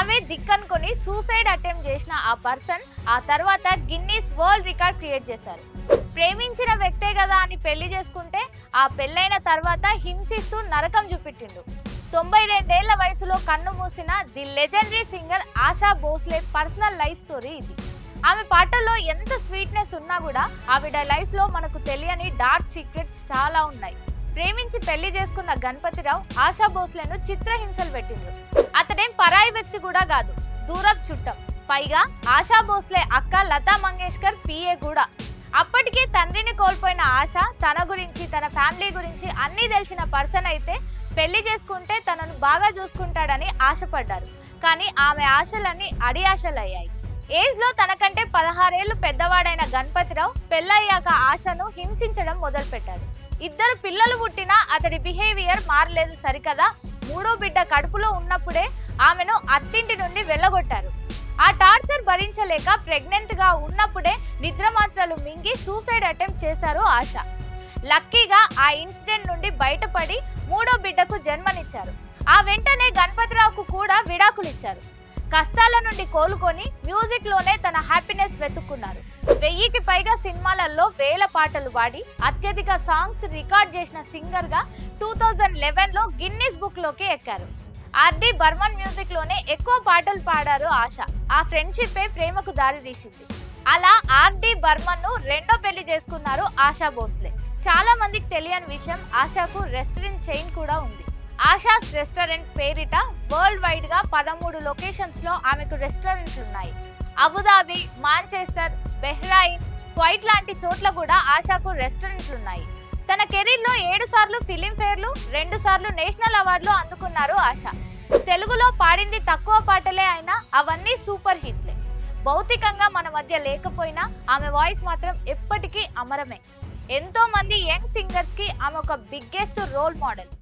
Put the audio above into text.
చావే దిక్కనుకొని suicide attempt చేసిన ఆ పర్సన్ ఆ తర్వాత గిన్నీస్ వరల్డ్ రికార్డ్ క్రియేట్ చేశారు. ప్రేమించిన వ్యక్తే కదా అని పెళ్లి చేసుకుంటే ఆ పెళ్ళైన తర్వాత హింసిస్తూ నరకం చూపెట్టిండు. 92 ఏళ్ల వయసులో కన్ను మూసిన the legendary singer ASHA Bhosle personal life story ఇది. ఆమె పాటల్లో ఎంత స్వీట్నెస్ ఉన్నా కూడా ఆవిడ లైఫ్ లో మనకు తెలియని డార్క్ సీక్రెట్స్ చాలా ఉన్నాయి. ప్రేమించి పెళ్లి చేసుకున్న గణపతిరావు ఆశా భోస్లేను చిత్రహింసలు పెట్టిండు. అతడేం పరాయి వ్యక్తి కూడా కాదు, దూరపు చుట్టం. పైగా ఆశా భోస్లే అక్క లతా మంగేష్కర్ పిఏ కూడా. అప్పటికే తండ్రిని కోల్పోయిన ఆశ తన గురించి తన ఫ్యామిలీ గురించి అన్నీ తెలిసిన పర్సన్ అయితే పెళ్లి చేసుకుంటే తనను బాగా చూసుకుంటాడని ఆశపడ్డారు. కానీ ఆమె ఆశలన్నీ అడియాశలయ్యాయి. ఏజ్ లో తనకంటే 16 ఏళ్లు పెద్దవాడైన గణపతిరావు పెళ్ళయ్యాక ఆశను హింసించడం మొదలుపెట్టాడు. ఇద్దరు పిల్లలు పుట్టినా అతడి బిహేవియర్ మారలేదు సరికదా. మూడో బిడ్డ కడుపులో ఉన్నప్పుడే ఆమెను అత్తింటి నుండి వెళ్ళగొట్టారు. ఆ టార్చర్ భరించలేక ప్రెగ్నెంట్ గా ఉన్నప్పుడే నిద్రమాత్రలు మింగి సూసైడ్ అటెంప్ట్ చేశారు ఆశ. లక్కీగా ఆ ఇన్సిడెంట్ నుండి బయటపడి మూడో బిడ్డకు జన్మనిచ్చారు. ఆ వెంటనే గణపతిరావుకు కూడా విడాకులిచ్చారు. కష్టాల నుండి కోలుకొని మ్యూజిక్ లోనే తన హ్యాపీనెస్ వెతుక్కున్నారు. 1000కి పైగా సినిమాలలో వేల పాటలు పాడి అత్యధిక సాంగ్స్ రికార్డ్ చేసిన సింగర్ గా 2011లో గిన్నీస్ బుక్ లోకి ఎక్కారు. ఆర్డి బర్మన్ మ్యూజిక్ లోనే ఎక్కువ పాటలు పాడారు ఆశ. ఆ ఫ్రెండ్షిప్ ప్రేమకు దారి తీసింది. అలా ఆర్డి బర్మన్ ను రెండో పెళ్లి చేసుకున్నారు ఆశా భోస్లే. చాలా మందికి తెలియని విషయం, ఆశాకు రెస్టారెంట్ చైన్ కూడా ఉంది. ఆశాస్ రెస్టారెంట్ పేరిట వరల్డ్ వైడ్ గా 13 లొకేషన్స్ లో ఆమెకు రెస్టారెంట్లు ఉన్నాయి. అబుదాబి, మాంచెస్టర్, బెహ్రాయిన్, క్వైట్ లాంటి చోట్ల కూడా ఆశాకు రెస్టారెంట్లు ఉన్నాయి. తన కెరీర్ లో 7 సార్లు ఫిలిం ఫేర్లు, 2 సార్లు నేషనల్ అవార్డులు అందుకున్నారు ఆశ. తెలుగులో పాడింది తక్కువ పాటలే అయినా అవన్నీ సూపర్ హిట్లే. భౌతికంగా మన మధ్య లేకపోయినా ఆమె వాయిస్ మాత్రం ఎప్పటికీ అమరమే. ఎంతో మంది యంగ్ సింగర్స్ కి ఆమె ఒక బిగ్గెస్ట్ రోల్ మోడల్.